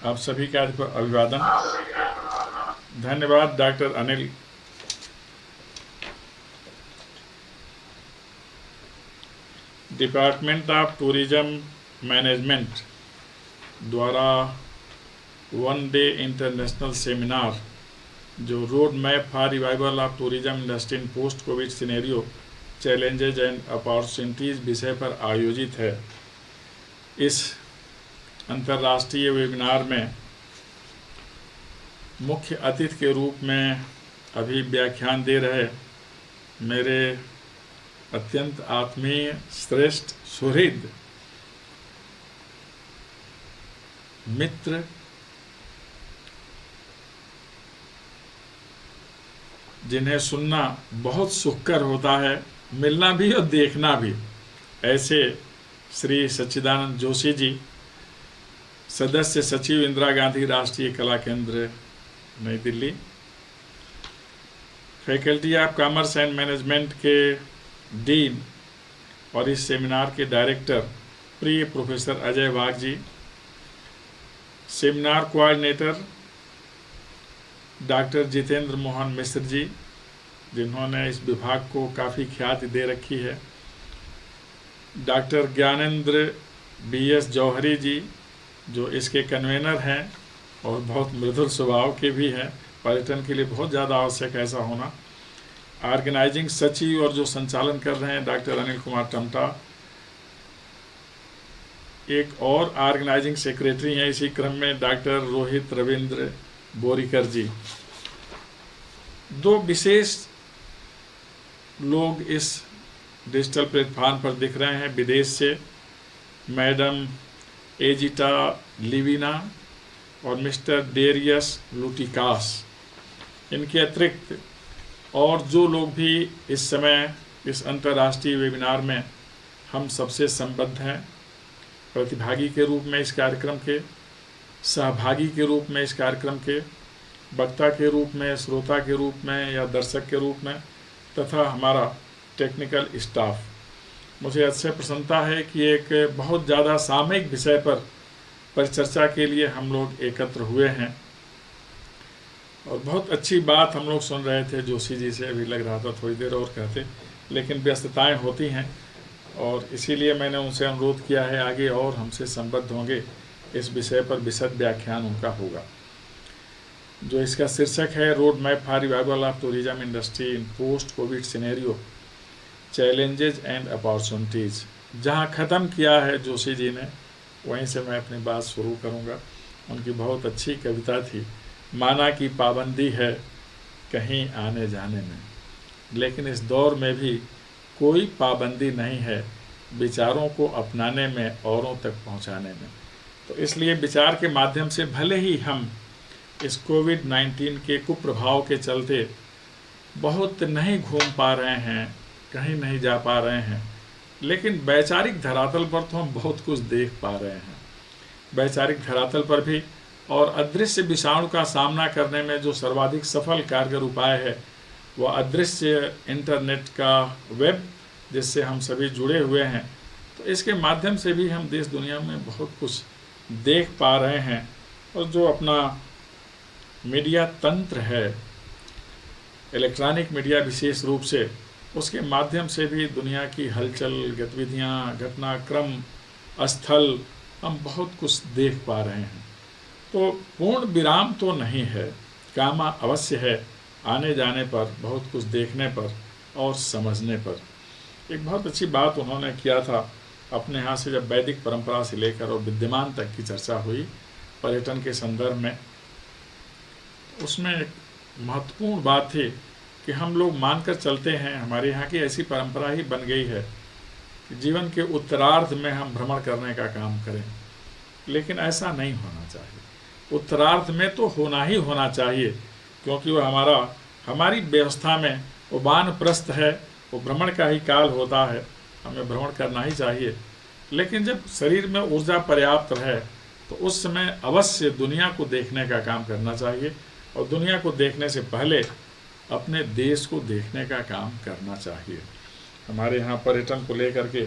आप सभी का अभिवादन। धन्यवाद doctor Anil. Department of tourism management द्वारा 1 डे इंटरनेशनल सेमिनार जो road map for revival of tourism industry in post Covid scenario challenges and opportunities विषय पर आयोजित है। इस अंतर्राष्ट्रीय वेबिनार में मुख्य अतिथि के रूप में अभी व्याख्यान दे रहे मेरे अत्यंत आत्मीय श्रेष्ठ सुहृद मित्र जिन्हें सुनना बहुत सुखकर होता है, मिलना भी और देखना भी, ऐसे श्री सच्चिदानंद जोशी जी, सदस्य सचिव इंदिरा गांधी राष्ट्रीय कला केंद्र नई Delhi, faculty of commerce and management के डीन और इस सेमिनार के डायरेक्टर प्रिय professor Ajay Wagh ji, seminar coordinator doctor Jitendra Mohan Mishra ji, जिन्होंने इस विभाग को काफ़ी ख्याति दे रखी है, डॉक्टर ज्ञानेंद्र BS जौहरी जी जो इसके कन्वेनर हैं और बहुत मृदुल स्वभाव के भी हैं, पर्यटन के लिए बहुत ज़्यादा आवश्यक ऐसा होना, ऑर्गेनाइजिंग सचिव और जो संचालन कर रहे हैं डॉक्टर अनिल कुमार टमटा, एक और ऑर्गेनाइजिंग सेक्रेटरी हैं इसी क्रम में डॉक्टर रोहित रविंद्र बोरीकर जी। दो विशेष लोग इस डिजिटल प्लेटफॉर्म पर दिख रहे हैं विदेश से, मैडम एजिटा लिविना और मिस्टर डेरियस लुटिकास। इनके अतिरिक्त और जो लोग भी इस समय इस अंतर्राष्ट्रीय वेबिनार में हम सबसे संबद्ध हैं, प्रतिभागी के रूप में इस कार्यक्रम के, सहभागी के रूप में इस कार्यक्रम के, वक्ता के रूप में, श्रोता के रूप में या दर्शक के रूप में, तथा हमारा टेक्निकल स्टाफ, मुझे अतिशय प्रसन्नता है कि एक बहुत ज़्यादा सामयिक विषय पर परिचर्चा के लिए हम लोग एकत्र हुए हैं। और बहुत अच्छी बात हम लोग सुन रहे थे जोशी जी से, अभी लग रहा था थोड़ी देर और कहते, लेकिन व्यस्तताएं होती हैं और इसीलिए मैंने उनसे अनुरोध किया है आगे और हमसे संबद्ध होंगे, इस विषय पर विशद व्याख्यान उनका होगा, जो इसका शीर्षक है road map for revival of tourism industry in post Covid scenario challenges and opportunities. जहाँ ख़त्म किया है जोशी जी ने, वहीं से मैं अपनी बात शुरू करूँगा। उनकी बहुत अच्छी कविता थी, माना कि पाबंदी है कहीं आने जाने में, लेकिन इस दौर में भी कोई पाबंदी नहीं है विचारों को अपनाने में, औरों तक पहुंचाने में। तो इसलिए विचार के माध्यम से भले ही हम इस कोविड-19 के कुप्रभाव के चलते बहुत नहीं घूम पा रहे हैं, कहीं नहीं जा पा रहे हैं, लेकिन वैचारिक धरातल पर तो हम बहुत कुछ देख पा रहे हैं। वैचारिक धरातल पर भी और अदृश्य विषाणु का सामना करने में जो सर्वाधिक सफल कारगर उपाय है वह अदृश्य इंटरनेट का वेब, जिससे हम सभी जुड़े हुए हैं। तो इसके माध्यम से भी हम देश दुनिया में बहुत कुछ देख पा रहे हैं। और जो अपना मीडिया तंत्र है, इलेक्ट्रॉनिक मीडिया विशेष रूप से, उसके माध्यम से भी दुनिया की हलचल, गतिविधियाँ, घटनाक्रम, स्थल हम बहुत कुछ देख पा रहे हैं। तो पूर्ण विराम तो नहीं है, काम अवश्य है आने जाने पर, बहुत कुछ देखने पर और समझने पर। एक बहुत अच्छी बात उन्होंने किया था अपने यहाँ से, जब वैदिक परंपरा से लेकर और विद्यमान तक की चर्चा हुई पर्यटन के संदर्भ में, उसमें एक महत्वपूर्ण बात थी कि हम लोग मानकर चलते हैं, हमारे यहाँ की ऐसी परंपरा ही बन गई है कि जीवन के उत्तरार्ध में हम भ्रमण करने का काम करें, लेकिन ऐसा नहीं होना चाहिए। उत्तरार्ध में तो होना ही होना चाहिए, क्योंकि वो हमारी व्यवस्था में वो वानप्रस्थ है, वो भ्रमण का ही काल होता है, हमें भ्रमण करना ही चाहिए। लेकिन जब शरीर में ऊर्जा पर्याप्त रहे तो उस समय अवश्य दुनिया को देखने का काम करना चाहिए, और दुनिया को देखने से पहले अपने देश को देखने का काम करना चाहिए। हमारे यहाँ पर्यटन को लेकर के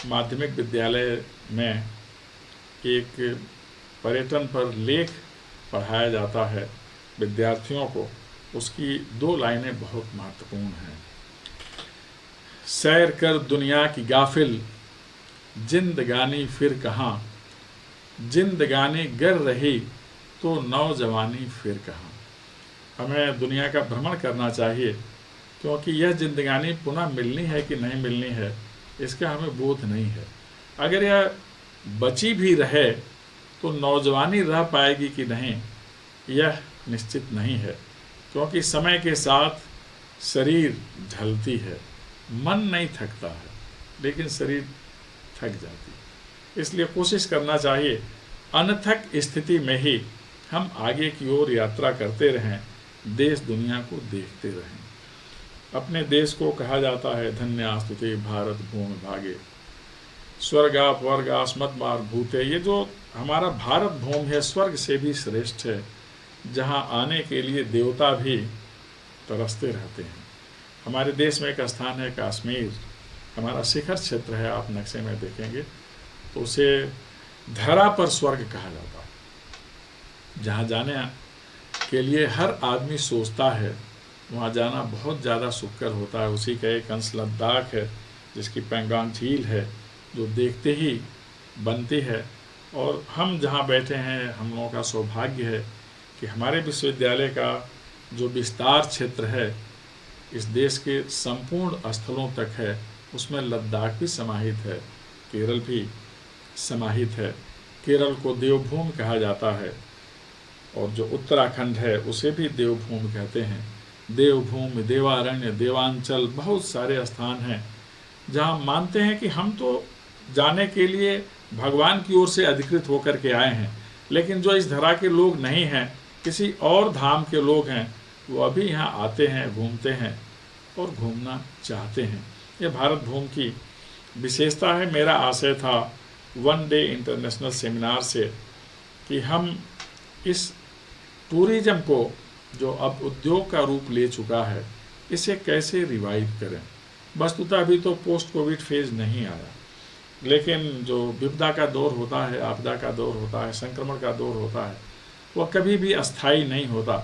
माध्यमिक विद्यालय में एक पर्यटन पर लेख पढ़ाया जाता है विद्यार्थियों को, उसकी 2 लाइनें बहुत महत्वपूर्ण हैं। सैर कर दुनिया की गाफिल, जिंदगानी फिर कहाँ, जिंदगानी गर रही तो नौजवानी फिर कहाँ। हमें दुनिया का भ्रमण करना चाहिए, क्योंकि यह जिंदगानी पुनः मिलनी है कि नहीं मिलनी है इसका हमें बोध नहीं है। अगर यह बची भी रहे तो नौजवानी रह पाएगी कि नहीं यह निश्चित नहीं है, क्योंकि समय के साथ शरीर ढलती है, मन नहीं थकता है लेकिन शरीर थक जाती है। इसलिए कोशिश करना चाहिए अनथक स्थिति में ही हम आगे की ओर यात्रा करते रहें, देश दुनिया को देखते रहें। अपने देश को कहा जाता है धन्यास्तुते भारत भूमि भागे, स्वर्गाप वर्गास्मत् भूते। ये जो हमारा भारत भूमि है स्वर्ग से भी श्रेष्ठ है, जहाँ आने के लिए देवता भी तरसते रहते हैं। हमारे देश में एक स्थान है कश्मीर, हमारा शिखर क्षेत्र है, आप नक्शे में देखेंगे तो उसे धरा पर स्वर्ग कहा जाता है। जहाँ जाने के लिए हर आदमी सोचता है वहाँ जाना बहुत ज़्यादा सुखकर होता है। उसी का एक अंश लद्दाख है, जिसकी पैंगोंग झील है जो देखते ही बनती है। और हम जहाँ बैठे हैं, हम लोगों का सौभाग्य है कि हमारे विश्वविद्यालय का जो विस्तार क्षेत्र है इस देश के संपूर्ण स्थलों तक है, उसमें लद्दाख भी समाहित है, केरल भी समाहित है। केरल को देवभूमि कहा जाता है और जो उत्तराखंड है उसे भी देवभूमि कहते हैं। देवभूमि, देवारण्य, देवांचल, बहुत सारे स्थान हैं जहाँ मानते हैं कि हम तो जाने के लिए भगवान की ओर से अधिकृत होकर के आए हैं, लेकिन जो इस धरा के लोग नहीं हैं, किसी और धाम के लोग हैं, वो अभी यहाँ आते हैं, घूमते हैं और घूमना चाहते हैं। ये भारत भूमि की विशेषता है। मेरा आशय था 1 डे इंटरनेशनल सेमिनार से कि हम इस टूरिज्म को जो अब उद्योग का रूप ले चुका है इसे कैसे रिवाइव करें। वस्तुतः अभी तो पोस्ट कोविड फेज नहीं आया, लेकिन जो विपदा का दौर होता है, आपदा का दौर होता है, संक्रमण का दौर होता है, वह कभी भी अस्थायी नहीं होता।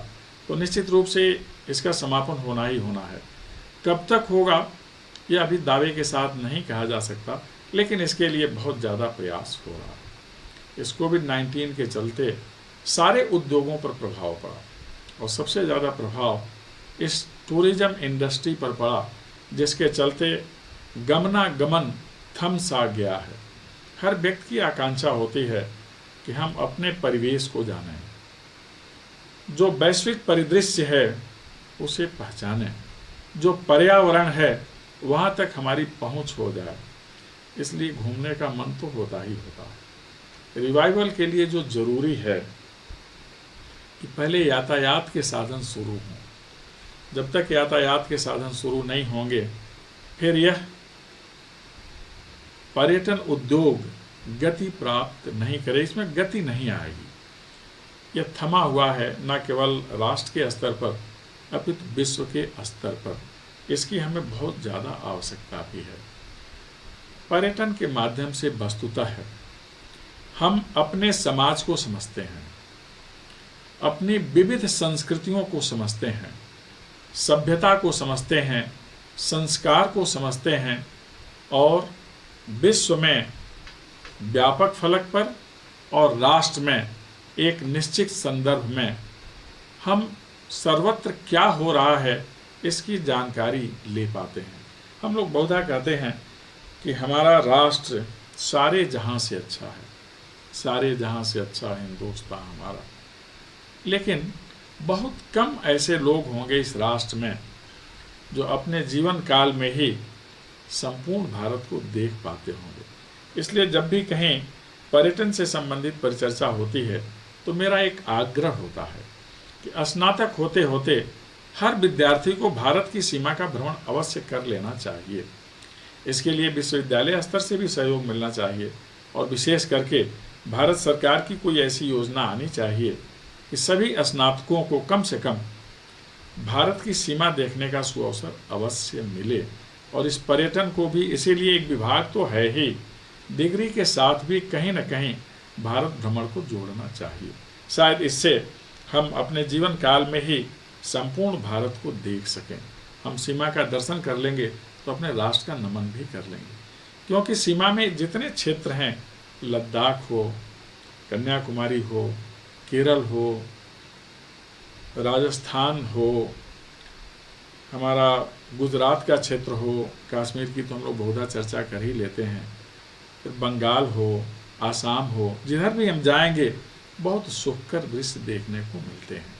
तो निश्चित रूप से इसका समापन होना ही होना है। कब तक होगा यह अभी दावे के साथ नहीं कहा जा सकता, लेकिन इसके लिए बहुत ज़्यादा प्रयास हो रहा है। इस कोविड-19 के चलते सारे उद्योगों पर प्रभाव पड़ा और सबसे ज़्यादा प्रभाव इस टूरिज्म इंडस्ट्री पर पड़ा, जिसके चलते गमनागमन थम सा गया है। हर व्यक्ति की आकांक्षा होती है कि हम अपने परिवेश को जानें, जो वैश्विक परिदृश्य है उसे पहचानें, जो पर्यावरण है वहाँ तक हमारी पहुँच हो जाए। इसलिए घूमने का मन तो होता ही होता है। रिवाइवल के लिए जो जरूरी है कि पहले यातायात के साधन शुरू हों। जब तक यातायात के साधन शुरू नहीं होंगे फिर यह पर्यटन उद्योग गति प्राप्त नहीं करे, इसमें गति नहीं आएगी। यह थमा हुआ है न केवल राष्ट्र के स्तर पर अपितु विश्व के स्तर पर। इसकी हमें बहुत ज़्यादा आवश्यकता भी है। पर्यटन के माध्यम से वस्तुतः हम अपने समाज को समझते हैं, अपनी विविध संस्कृतियों को समझते हैं, सभ्यता को समझते हैं, संस्कार को समझते हैं और विश्व में व्यापक फलक पर और राष्ट्र में एक निश्चित संदर्भ में हम सर्वत्र क्या हो रहा है इसकी जानकारी ले पाते हैं। हम लोग बहुधा कहते हैं कि हमारा राष्ट्र सारे जहां से अच्छा है, सारे जहां से अच्छा हिंदुस्तान हमारा। लेकिन बहुत कम ऐसे लोग होंगे इस राष्ट्र में जो अपने जीवन काल में ही संपूर्ण भारत को देख पाते होंगे। इसलिए जब भी कहीं पर्यटन से संबंधित परिचर्चा होती है तो मेरा एक आग्रह होता है कि स्नातक होते होते हर विद्यार्थी को भारत की सीमा का भ्रमण अवश्य कर लेना चाहिए। इसके लिए विश्वविद्यालय स्तर से भी सहयोग मिलना चाहिए और विशेष करके भारत सरकार की कोई ऐसी योजना आनी चाहिए कि सभी स्नातकों को कम से कम भारत की सीमा देखने का सुअवसर अवश्य मिले। और इस पर्यटन को भी इसीलिए एक विभाग तो है ही, डिग्री के साथ भी कहीं न कहीं भारत भ्रमण को जोड़ना चाहिए। शायद इससे हम अपने जीवन काल में ही संपूर्ण भारत को देख सकें। हम सीमा का दर्शन कर लेंगे तो अपने राष्ट्र का नमन भी कर लेंगे, क्योंकि सीमा में जितने क्षेत्र हैं, लद्दाख हो, कन्याकुमारी हो, केरल हो, राजस्थान हो, हमारा गुजरात का क्षेत्र हो, कश्मीर की तो हम लोग बहुधा चर्चा कर ही लेते हैं, फिर बंगाल हो, आसाम हो, जिधर भी हम जाएंगे बहुत सुखकर दृश्य देखने को मिलते हैं।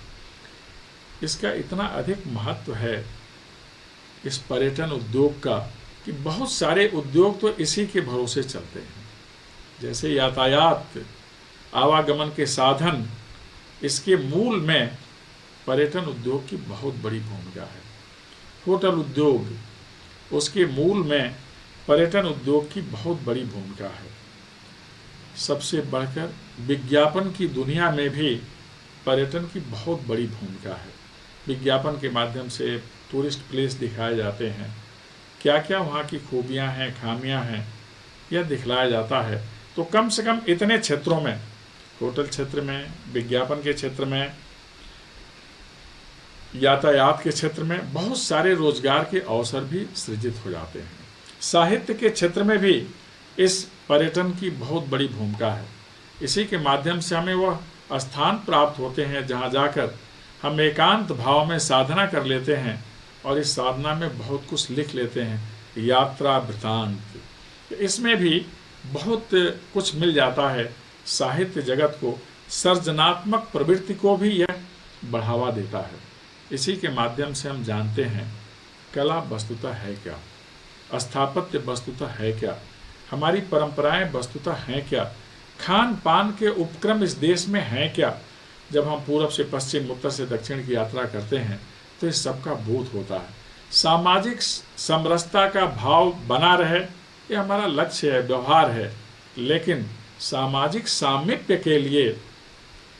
इसका इतना अधिक महत्व है इस पर्यटन उद्योग का कि बहुत सारे उद्योग तो इसी के भरोसे चलते हैं। जैसे यातायात, आवागमन के साधन, इसके मूल में पर्यटन उद्योग की बहुत बड़ी भूमिका है। होटल उद्योग, उसके मूल में पर्यटन उद्योग की बहुत बड़ी भूमिका है। सबसे बढ़कर विज्ञापन की दुनिया में भी पर्यटन की बहुत बड़ी भूमिका है। विज्ञापन के माध्यम से टूरिस्ट प्लेस दिखाए जाते हैं, क्या क्या वहाँ की खूबियाँ हैं, खामियाँ हैं, यह दिखलाया जाता है। तो कम से कम इतने क्षेत्रों में, होटल क्षेत्र में, विज्ञापन के क्षेत्र में, यातायात के क्षेत्र में बहुत सारे रोजगार के अवसर भी सृजित हो जाते हैं। साहित्य के क्षेत्र में भी इस पर्यटन की बहुत बड़ी भूमिका है। इसी के माध्यम से हमें वह स्थान प्राप्त होते हैं जहाँ जाकर हम एकांत भाव में साधना कर लेते हैं और इस साधना में बहुत कुछ लिख लेते हैं, यात्रा वृतांत। इसमें भी बहुत कुछ मिल जाता है। साहित्य जगत को, सृजनात्मक प्रवृत्ति को भी यह बढ़ावा देता है। इसी के माध्यम से हम जानते हैं कला वस्तुतः है क्या, स्थापत्य वस्तुतः है क्या, हमारी परंपराएं वस्तुतः हैं क्या, खान पान के उपक्रम इस देश में हैं क्या। जब हम पूर्व से पश्चिम, उत्तर से दक्षिण की यात्रा करते हैं तो इस सब का बोध होता है। सामाजिक समरसता का भाव बना रहे, ये हमारा लक्ष्य है, व्यवहार है। लेकिन सामाजिक सामीप्य के लिए,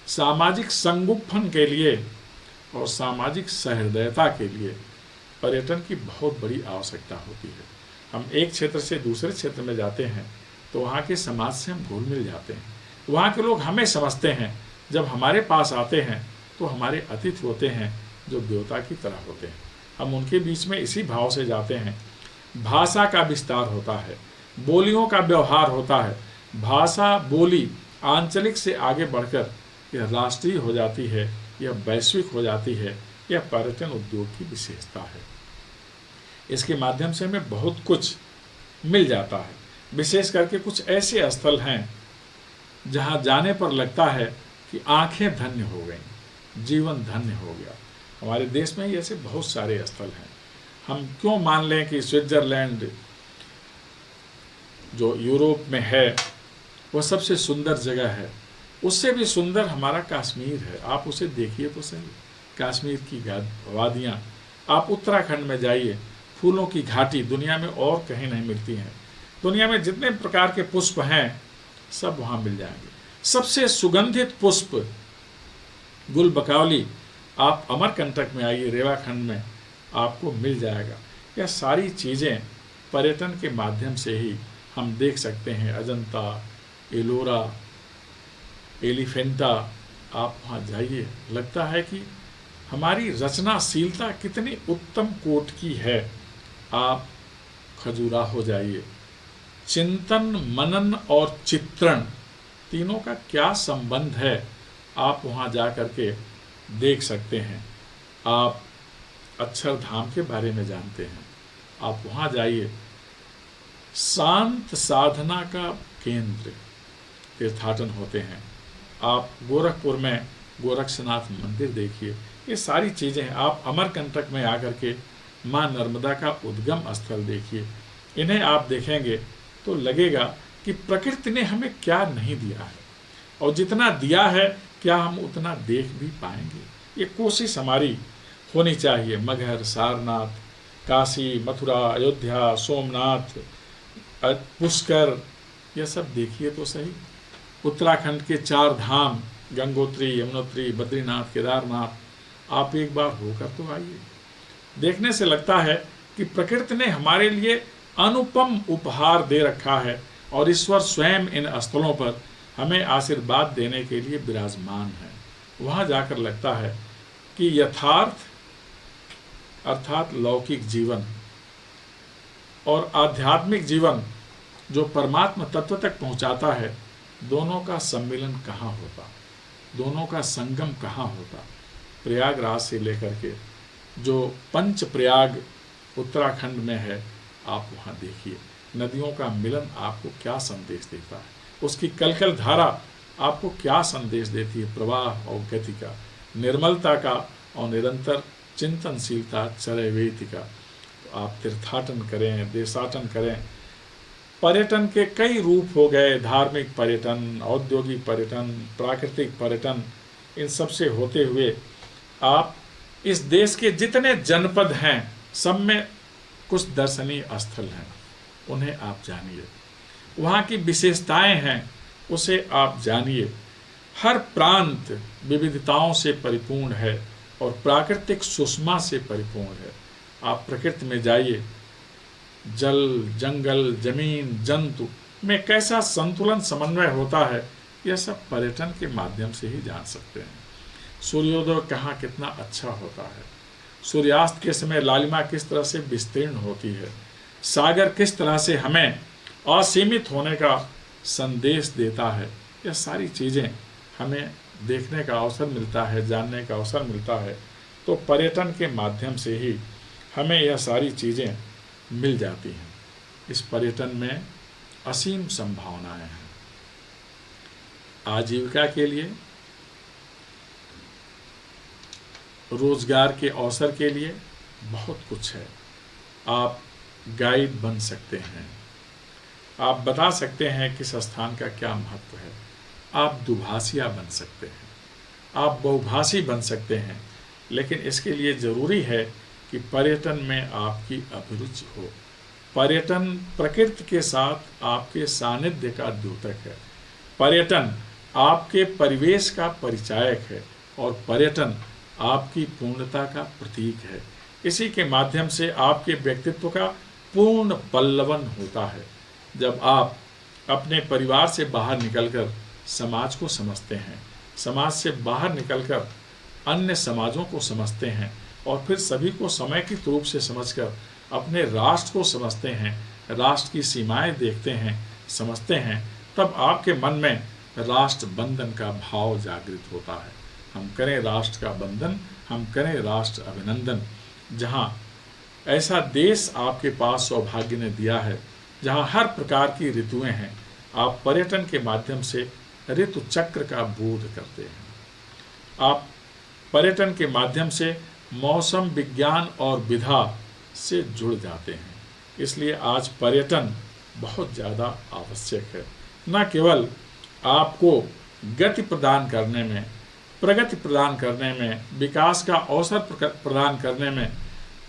सामाजिक संगुप्फन के लिए और सामाजिक सहृदयता के लिए पर्यटन की बहुत बड़ी आवश्यकता होती है। हम एक क्षेत्र से दूसरे क्षेत्र में जाते हैं तो वहाँ के समाज से हम घुल मिल जाते हैं। वहाँ के लोग हमें समझते हैं। जब हमारे पास आते हैं तो हमारे अतिथि होते हैं जो देवता की तरह होते हैं। हम उनके बीच में इसी भाव से जाते हैं। भाषा का विस्तार होता है, बोलियों का व्यवहार होता है। भाषा, बोली आंचलिक से आगे बढ़कर यह राष्ट्रीय हो जाती है, यह वैश्विक हो जाती है। यह पर्यटन उद्योग की विशेषता है। इसके माध्यम से हमें बहुत कुछ मिल जाता है। विशेष करके कुछ ऐसे स्थल हैं जहाँ जाने पर लगता है कि आंखें धन्य हो गईं, जीवन धन्य हो गया। हमारे देश में ही ऐसे बहुत सारे स्थल हैं। हम क्यों मान लें कि स्विट्जरलैंड जो यूरोप में है वह सबसे सुंदर जगह है, उससे भी सुंदर हमारा कश्मीर है। आप उसे देखिए तो सही, कश्मीर की वादियाँ। आप उत्तराखंड में जाइए, फूलों की घाटी दुनिया में और कहीं नहीं मिलती हैं। दुनिया में जितने प्रकार के पुष्प हैं सब वहाँ मिल जाएंगे। सबसे सुगंधित पुष्प गुलबकावली आप अमरकंटक में आइए, रेवाखंड में आपको मिल जाएगा। यह सारी चीज़ें पर्यटन के माध्यम से ही हम देख सकते हैं। अजंता, एलोरा, एलिफेंटा, आप वहाँ जाइए, लगता है कि हमारी रचनाशीलता कितनी उत्तम कोट की है। आप खजुराहो जाइए, चिंतन, मनन और चित्रण तीनों का क्या संबंध है आप वहाँ जा कर के देख सकते हैं। आप अक्षरधाम के बारे में जानते हैं, आप वहाँ जाइए। शांत साधना का केंद्र तीर्थाटन होते हैं। आप गोरखपुर में गोरक्षनाथ मंदिर देखिए। ये सारी चीज़ें आप अमरकंटक में आकर के माँ नर्मदा का उद्गम स्थल देखिए। इन्हें आप देखेंगे तो लगेगा कि प्रकृति ने हमें क्या नहीं दिया है, और जितना दिया है क्या हम उतना देख भी पाएंगे। ये कोशिश हमारी होनी चाहिए। मगहर, सारनाथ, काशी, मथुरा, अयोध्या, सोमनाथ, पुष्कर, यह सब देखिए तो सही। उत्तराखंड के 4 धाम, गंगोत्री, यमुनोत्री, बद्रीनाथ, केदारनाथ, आप एक बार होकर तो आइए। देखने से लगता है कि प्रकृति ने हमारे लिए अनुपम उपहार दे रखा है और ईश्वर स्वयं इन स्थलों पर हमें आशीर्वाद देने के लिए विराजमान है। वहाँ जाकर लगता है कि यथार्थ अर्थात लौकिक जीवन और आध्यात्मिक जीवन जो परमात्मा तत्व तक पहुँचाता है, दोनों का सम्मिलन कहाँ होता, दोनों का संगम कहाँ होता। प्रयागराज से लेकर के जो पंच प्रयाग उत्तराखंड में है, आप वहाँ देखिए नदियों का मिलन आपको क्या संदेश देता है, उसकी कलकल धारा आपको क्या संदेश देती है, प्रवाह और गति का, निर्मलता का और निरंतर चिंतनशीलता, चरैवेति का। तो आप तीर्थाटन करें, देशाटन करें। पर्यटन के कई रूप हो गए, धार्मिक पर्यटन, औद्योगिक पर्यटन, प्राकृतिक पर्यटन। इन सब से होते हुए आप इस देश के जितने जनपद हैं, सब में कुछ दर्शनीय स्थल हैं, उन्हें आप जानिए। वहाँ की विशेषताएं हैं, उसे आप जानिए। हर प्रांत विविधताओं से परिपूर्ण है और प्राकृतिक सुषमा से परिपूर्ण है। आप प्रकृति में जाइए, जल, जंगल, जमीन, जंतु में कैसा संतुलन समन्वय होता है, यह सब पर्यटन के माध्यम से ही जान सकते हैं। सूर्योदय कहाँ कितना अच्छा होता है, सूर्यास्त के समय लालिमा किस तरह से विस्तीर्ण होती है, सागर किस तरह से हमें असीमित होने का संदेश देता है, यह सारी चीज़ें हमें देखने का अवसर मिलता है, जानने का अवसर मिलता है। तो पर्यटन के माध्यम से ही हमें यह सारी चीज़ें मिल जाती हैं। इस पर्यटन में असीम संभावनाएं हैं। आजीविका के लिए, रोजगार के अवसर के लिए बहुत कुछ है। आप गाइड बन सकते हैं, आप बता सकते हैं किस स्थान का क्या महत्व है। आप दुभाषिया बन सकते हैं, आप बहुभाषी बन सकते हैं। लेकिन इसके लिए ज़रूरी है कि पर्यटन में आपकी अभिरुचि हो। पर्यटन प्रकृति के साथ आपके सानिध्य का द्योतक है। पर्यटन आपके परिवेश का परिचायक है और पर्यटन आपकी पूर्णता का प्रतीक है। इसी के माध्यम से आपके व्यक्तित्व का पूर्ण पल्लवन होता है। जब आप अपने परिवार से बाहर निकलकर समाज को समझते हैं, समाज से बाहर निकलकर अन्य समाजों को समझते हैं और फिर सभी को समेकित रूप से समझकर अपने राष्ट्र को समझते हैं, राष्ट्र की सीमाएं देखते हैं, समझते हैं, तब आपके मन में राष्ट्र बंधन का भाव जागृत होता है। हम करें राष्ट्र का बंधन, हम करें राष्ट्र अभिनंदन। जहाँ ऐसा देश आपके पास सौभाग्य ने दिया है, जहाँ हर प्रकार की ऋतुएं हैं, आप पर्यटन के माध्यम से ऋतु चक्र का बोध करते हैं। आप पर्यटन के माध्यम से मौसम विज्ञान और विधा से जुड़ जाते हैं। इसलिए आज पर्यटन बहुत ज़्यादा आवश्यक है। न केवल आपको गति प्रदान करने में, प्रगति प्रदान करने में, विकास का अवसर प्रदान करने में,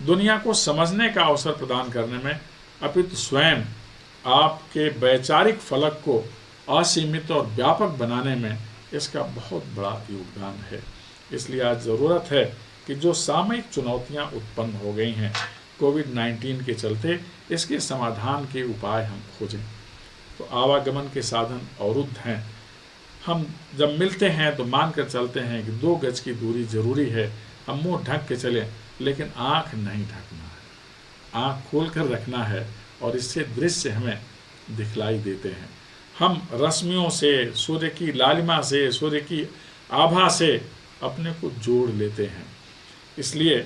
दुनिया को समझने का अवसर प्रदान करने में, अपितु स्वयं आपके वैचारिक फलक को असीमित और व्यापक बनाने में इसका बहुत बड़ा योगदान है। इसलिए आज ज़रूरत है कि जो सामयिक चुनौतियां उत्पन्न हो गई हैं कोविड-19 के चलते, इसके समाधान के उपाय हम खोजें। तो आवागमन के साधन अवरुद्ध हैं। हम जब मिलते हैं तो मानकर चलते हैं कि 2 गज की दूरी जरूरी है, हम मुंह ढक के चलें, लेकिन आँख नहीं ढकना है, आँख खोल कर रखना है और इससे दृश्य हमें दिखलाई देते हैं। हम रश्मियों से, सूर्य की लालिमा से, सूर्य की आभा से अपने को जोड़ लेते हैं। इसलिए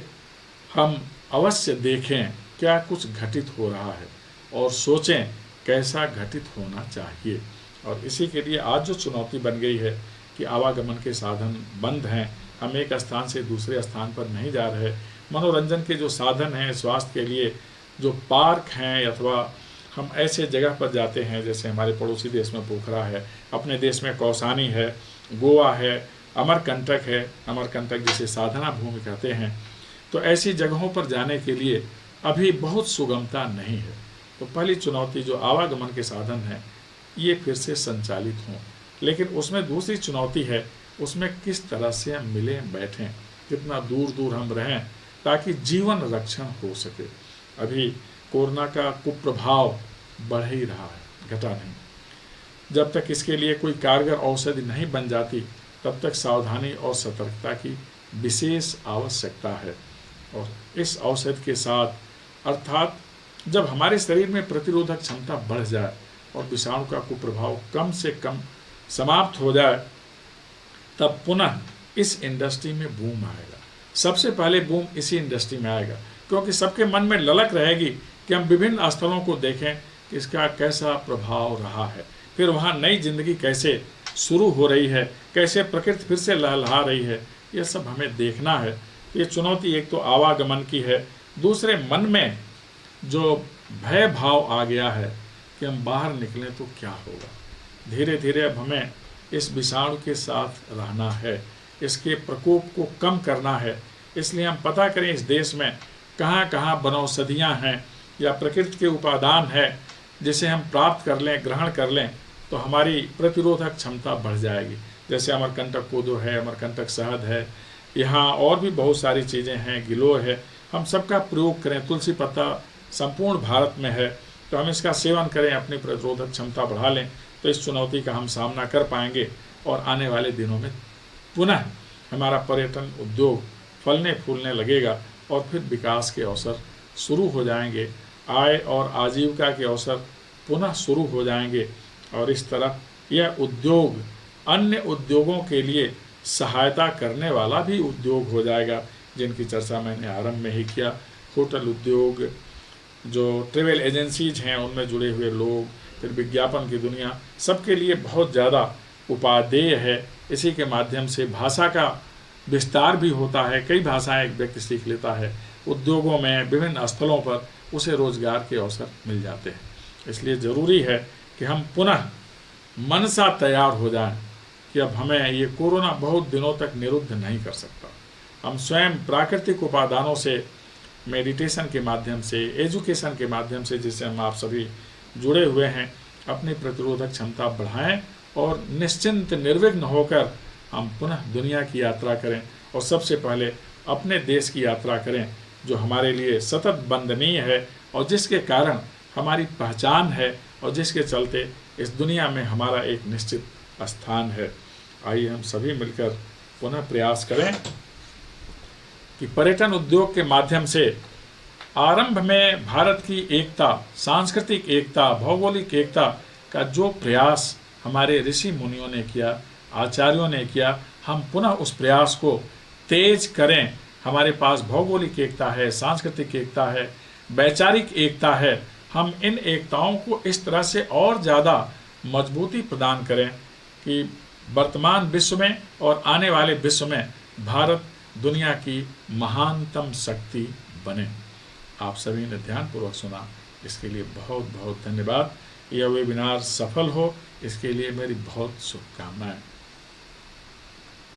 हम अवश्य देखें क्या कुछ घटित हो रहा है और सोचें कैसा घटित होना चाहिए। और इसी के लिए आज जो चुनौती बन गई है कि आवागमन के साधन बंद हैं, हम एक स्थान से दूसरे स्थान पर नहीं जा रहे। मनोरंजन के जो साधन हैं, स्वास्थ्य के लिए जो पार्क हैं, अथवा हम ऐसे जगह पर जाते हैं जैसे हमारे पड़ोसी देश में पोखरा है, अपने देश में कौसानी है, गोवा है, अमरकंटक है, अमरकंटक जिसे साधना भूमि कहते हैं। तो ऐसी जगहों पर जाने के लिए अभी बहुत सुगमता नहीं है। तो पहली चुनौती जो आवागमन के साधन हैं, ये फिर से संचालित हों। लेकिन उसमें दूसरी चुनौती है, उसमें किस तरह से हम मिलें बैठें, कितना दूर दूर हम रहें ताकि जीवन रक्षण हो सके। अभी कोरोना का कुप्रभाव बढ़ ही रहा है, घटा नहीं। जब तक इसके लिए कोई कारगर औषधि नहीं बन जाती तब तक सावधानी और सतर्कता की विशेष आवश्यकता है। और इस औषध के साथ अर्थात जब हमारे शरीर में प्रतिरोधक क्षमता बढ़ जाए और विषाणु का कुप्रभाव कम से कम समाप्त हो जाए, तब पुनः इस इंडस्ट्री में बूम आएगा। सबसे पहले बूम इसी इंडस्ट्री में आएगा, क्योंकि सबके मन में ललक रहेगी कि हम विभिन्न स्थलों को देखें कि इसका कैसा प्रभाव रहा है, फिर वहाँ नई जिंदगी कैसे शुरू हो रही है, कैसे प्रकृति फिर से लहलहा रही है, ये सब हमें देखना है। ये चुनौती एक तो आवागमन की है, दूसरे मन में जो भय भाव आ गया है कि हम बाहर निकलें तो क्या होगा। धीरे धीरे अब हमें इस विषाणु के साथ रहना है, इसके प्रकोप को कम करना है। इसलिए हम पता करें इस देश में कहाँ कहाँ वनौषधियाँ हैं या प्रकृति के उपादान है जिसे हम प्राप्त कर लें, ग्रहण कर लें, तो हमारी प्रतिरोधक क्षमता बढ़ जाएगी। जैसे अमरकंटक कोदो है, अमरकंटक शहद है, यहाँ और भी बहुत सारी चीज़ें हैं, गिलोय है। हम सबका प्रयोग करें। तुलसी पत्ता संपूर्ण भारत में है, तो हम इसका सेवन करें, अपनी प्रतिरोधक क्षमता बढ़ा लें, तो इस चुनौती का हम सामना कर पाएंगे और आने वाले दिनों में पुनः हमारा पर्यटन उद्योग फलने फूलने लगेगा और फिर विकास के अवसर शुरू हो जाएंगे, आय और आजीविका के अवसर पुनः शुरू हो जाएंगे और इस तरह यह उद्योग अन्य उद्योगों के लिए सहायता करने वाला भी उद्योग हो जाएगा, जिनकी चर्चा मैंने आरंभ में ही किया। होटल उद्योग, जो ट्रेवल एजेंसीज हैं उनमें जुड़े हुए लोग, फिर विज्ञापन की दुनिया, सबके लिए बहुत ज़्यादा उपादेय है। इसी के माध्यम से भाषा का विस्तार भी होता है, कई भाषाएं एक व्यक्ति सीख लेता है, उद्योगों में विभिन्न स्थलों पर उसे रोजगार के अवसर मिल जाते हैं। इसलिए ज़रूरी है कि हम पुनः मनसा तैयार हो जाएं कि अब हमें ये कोरोना बहुत दिनों तक निरुद्ध नहीं कर सकता। हम स्वयं प्राकृतिक उपादानों से, मेडिटेशन के माध्यम से, एजुकेशन के माध्यम से, जिससे हम आप सभी जुड़े हुए हैं, अपनी प्रतिरोधक क्षमता बढ़ाएं और निश्चिंत निर्विघ्न होकर हम पुनः दुनिया की यात्रा करें और सबसे पहले अपने देश की यात्रा करें, जो हमारे लिए सतत वंदनीय है और जिसके कारण हमारी पहचान है और जिसके चलते इस दुनिया में हमारा एक निश्चित स्थान है। आइए हम सभी मिलकर पुनः प्रयास करें कि पर्यटन उद्योग के माध्यम से आरंभ में भारत की एकता, सांस्कृतिक एकता, भौगोलिक एकता का जो प्रयास हमारे ऋषि मुनियों ने किया, आचार्यों ने किया, हम पुनः उस प्रयास को तेज करें। हमारे पास भौगोलिक एकता है, सांस्कृतिक एकता है, वैचारिक एकता है। हम इन एकताओं को इस तरह से और ज़्यादा मजबूती प्रदान करें कि वर्तमान विश्व में और आने वाले विश्व में भारत दुनिया की महानतम शक्ति बने। आप सभी ने ध्यानपूर्वक सुना, इसके लिए बहुत बहुत धन्यवाद। यह वेबिनार सफल हो, इसके लिए मेरी बहुत शुभकामनाएं।